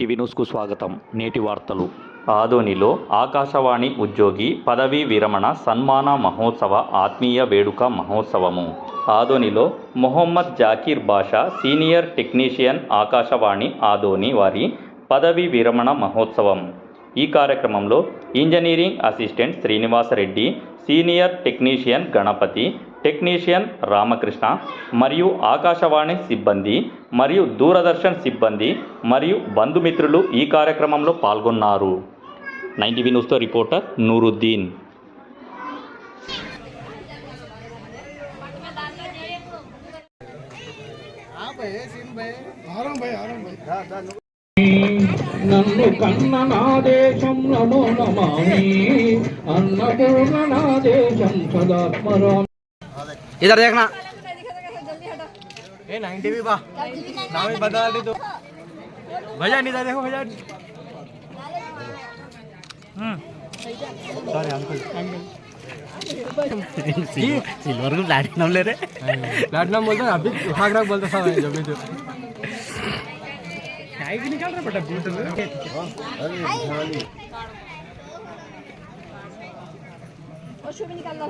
ETV న్యూస్కు స్వాగతం. నేటి వార్తలు. ఆదోనిలో ఆకాశవాణి ఉద్యోగి పదవీ విరమణ సన్మాన మహోత్సవ ఆత్మీయ వేడుక మహోత్సవము. ఆదోనిలో మొహమ్మద్ జాకీర్ బాషా సీనియర్ టెక్నీషియన్ ఆకాశవాణి ఆదోని వారి పదవీ విరమణ మహోత్సవం. ఈ కార్యక్రమంలో engineering assistant Srinivasareddy, senior technician Ganapathi, technician Ramakrishna మరియు ఆకాశవాణి సిబ్బంది మరియు దూరదర్శన్ సిబ్బంది మరియు బంధుమిత్రులు ఈ కార్యక్రమంలో పాల్గొన్నారు. 9టీవీ న్యూస్తో రిపోర్టర్ నూరుద్దీన్. నన్ను కన్న నా దేశం నమో నమామి, అన్నపూర్ణ నా దేశం సదాత్మరామి. इधर देखना ए 9टीवी बा नाम ही बदल दी तो भैया इधर देखो भैया सॉरी अंकल सिल्वर को प्लैटिनम ले रहे प्लैटिनम बोलते हैं अभी हागराग बोलते सब है जब भी तो चाय भी निकाल रहा बेटा बूट शू भी निकाल लो।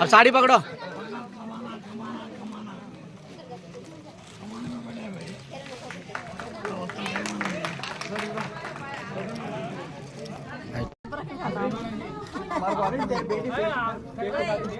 अब साड़ी पकड़ो।